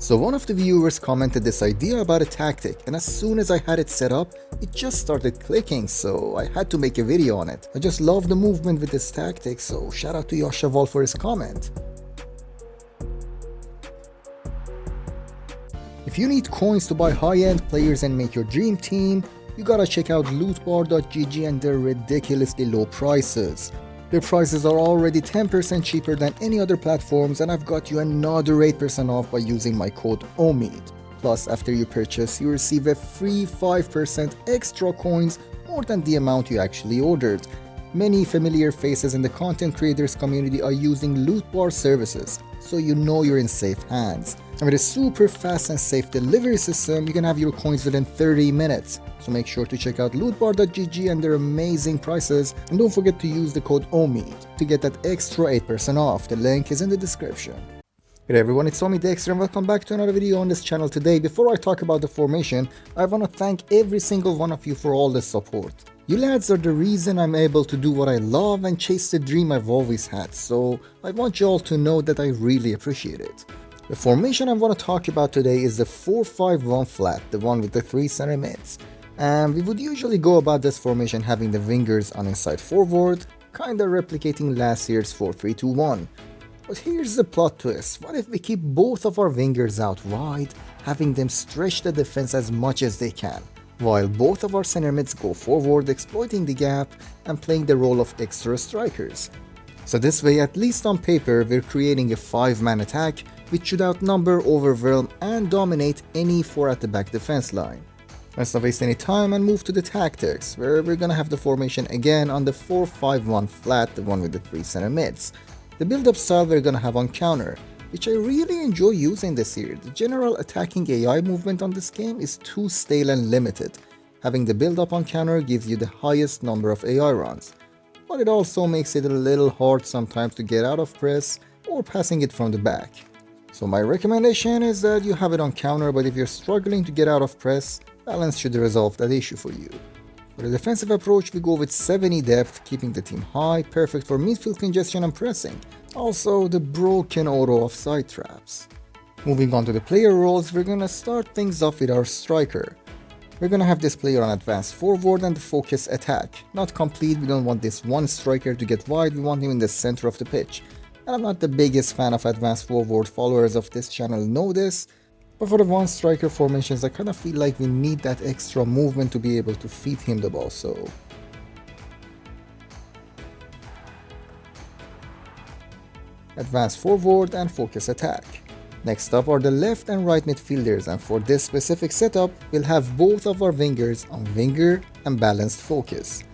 So one of the viewers commented this idea about a tactic, and as soon as I had it set up, it just started clicking, so I had to make a video on it. I just love the movement with this tactic, so shout out to Yashaval for his comment. If you need coins to buy high-end players and make your dream team, you gotta check out lootbar.gg and their ridiculously low prices. Their prices are already 10% cheaper than any other platforms, and I've got you another 8% off by using my code OMID. Plus, after you purchase, you receive a free 5% extra coins, more than the amount you actually ordered. Many familiar faces in the content creators community are using Lootbar services, so you know you're in safe hands. And with a super fast and safe delivery system, you can have your coins within 30 minutes. So make sure to check out lootbar.gg and their amazing prices, and don't forget to use the code OMID to get that extra 8% off. The link is in the description. Hey everyone, it's Omid Dexter and welcome back to another video on this channel. Today, before I talk about the formation, I want to thank every single one of you for all the support. You lads are the reason I'm able to do what I love and chase the dream I've always had, so I want you all to know that I really appreciate it. The formation I want to talk about today is the 4-5-1 flat, the one with the 3 center mids. And we would usually go about this formation having the wingers on inside forward, kinda replicating last year's 4-3-2-1. But here's the plot twist: what if we keep both of our wingers out wide, having them stretch the defense as much as they can, while both of our center mids go forward, exploiting the gap and playing the role of extra strikers. So this way, at least on paper, we're creating a 5-man attack which should outnumber, overwhelm and dominate any 4 at the back defense line. Let's not waste any time and move to the tactics, where we're gonna have the formation again on the 4-5-1 flat, the one with the 3 center mids. The build-up style we're gonna have on counter, which I really enjoy using this year. The general attacking AI movement on this game is too stale and limited. Having the build-up on counter gives you the highest number of AI runs, but it also makes it a little hard sometimes to get out of press or passing it from the back. So my recommendation is that you have it on counter, but if you're struggling to get out of press, balance should resolve that issue for you. For the defensive approach, we go with 70 depth, keeping the team high, perfect for midfield congestion and pressing. Also, the broken auto of side traps. Moving on to the player roles, we're gonna start things off with our striker. We're gonna have this player on advanced forward and the focus attack. Not complete, we don't want this one striker to get wide, we want him in the center of the pitch. And I'm not the biggest fan of advanced forward, followers of this channel know this, but for the one striker formations I kinda feel like we need that extra movement to be able to feed him the ball, so... advance forward and focus attack. Next up are the left and right midfielders, and for this specific setup, we'll have both of our wingers on winger and balanced focus.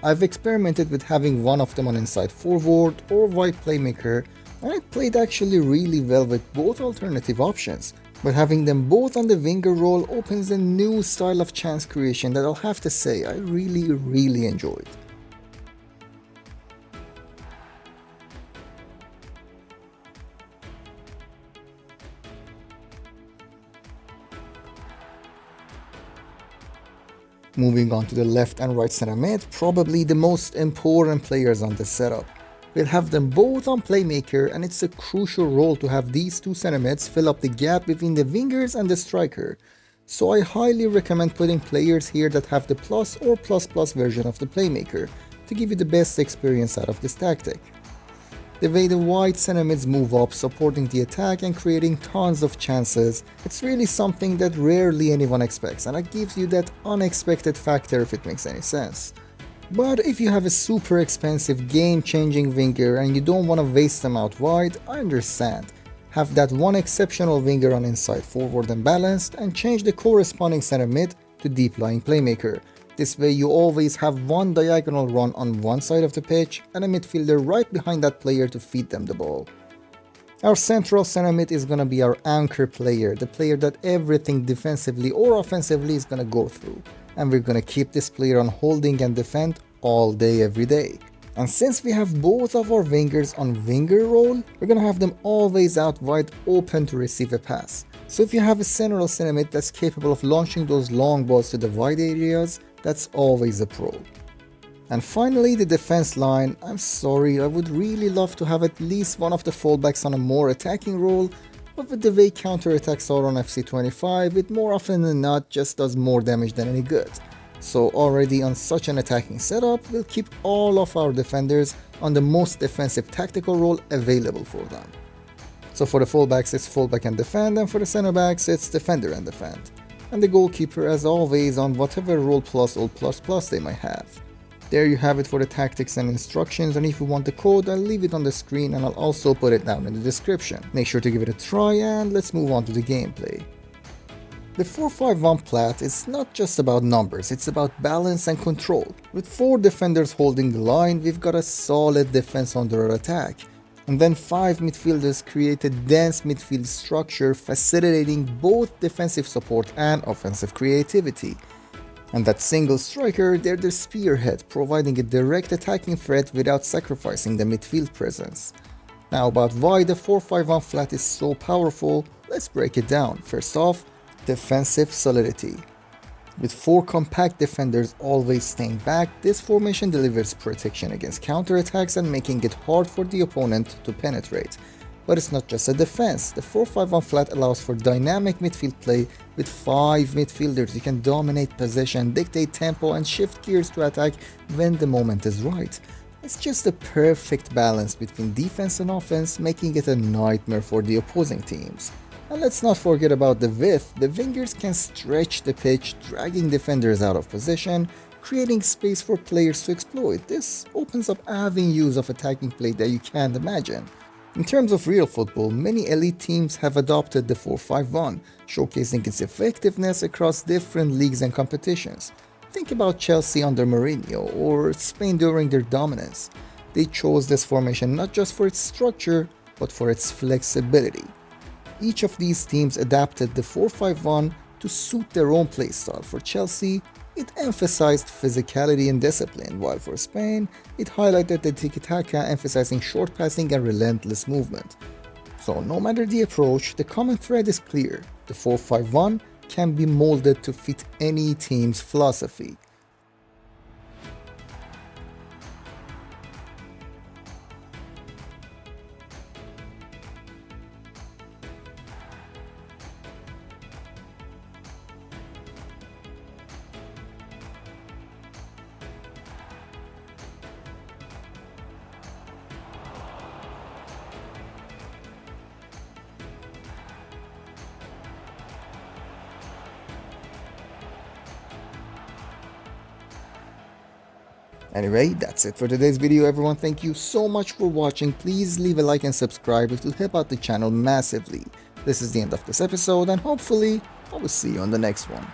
I've experimented with having one of them on inside forward or wide playmaker, and it played actually really well with both alternative options. But having them both on the winger role opens a new style of chance creation that I'll have to say I really enjoyed. Moving on to the left and right center mid, probably the most important players on this setup. We'll have them both on playmaker, and it's a crucial role to have these 2 center mids fill up the gap between the wingers and the striker. So I highly recommend putting players here that have the plus or plus plus version of the playmaker to give you the best experience out of this tactic. The way the wide center mids move up, supporting the attack and creating tons of chances, it's really something that rarely anyone expects, and it gives you that unexpected factor if it makes any sense. But if you have a super expensive game-changing winger and you don't want to waste them out wide, I understand. Have that one exceptional winger on inside forward and balanced, and change the corresponding center mid to deep lying playmaker. This way you always have one diagonal run on one side of the pitch and a midfielder right behind that player to feed them the ball. Our central center mid is gonna be our anchor player, the player that everything defensively or offensively is gonna go through. And we're gonna keep this player on holding and defend all day every day. And since we have both of our wingers on winger role, we're gonna have them always out wide open to receive a pass. So if you have a central center mid that's capable of launching those long balls to the wide areas, that's always a pro. And finally, the defense line. I'm sorry, I would really love to have at least one of the fullbacks on a more attacking role, But with the way counterattacks are on FC25, it more often than not just does more damage than any good. So already on such an attacking setup, we'll keep all of our defenders on the most defensive tactical role available for them. So for the fullbacks it's fullback and defend, and for the center backs it's defender and defend. And the goalkeeper as always on whatever role plus or plus plus they might have. There you have it for the tactics and instructions, and if you want the code I'll leave it on the screen and I'll also put it down in the description. Make sure to give it a try, and let's move on to the gameplay. The 4-5-1 plat is not just about numbers, it's about balance and control. With 4 defenders holding the line, we've got a solid defense under attack. And then 5 midfielders create a dense midfield structure facilitating both defensive support and offensive creativity. And that single striker, they're the spearhead, providing a direct attacking threat without sacrificing the midfield presence. Now about why the 4-5-1 flat is so powerful, let's break it down. First off, defensive solidity. With 4 compact defenders always staying back, this formation delivers protection against counterattacks and making it hard for the opponent to penetrate. But it's not just a defense. The 4-5-1 flat allows for dynamic midfield play. With 5 midfielders you can dominate possession, dictate tempo and shift gears to attack when the moment is right. It's just a perfect balance between defense and offense, making it a nightmare for the opposing teams. And let's not forget about the width. The wingers can stretch the pitch, dragging defenders out of position, creating space for players to exploit. This opens up avenues of attacking play that you can't imagine. In terms of real football, many elite teams have adopted the 4-5-1, showcasing its effectiveness across different leagues and competitions. Think about Chelsea under Mourinho or Spain during their dominance. They chose this formation not just for its structure, but for its flexibility. Each of these teams adapted the 4-5-1 to suit their own playstyle. For Chelsea, it emphasized physicality and discipline, while for Spain, it highlighted the tiki-taka, emphasizing short passing and relentless movement. So no matter the approach, the common thread is clear. The 4-5-1 can be molded to fit any team's philosophy. Anyway, that's it for today's video everyone. Thank you so much for watching. Please leave a like and subscribe, it will help out the channel massively. This is the end of this episode and hopefully I will see you on the next one.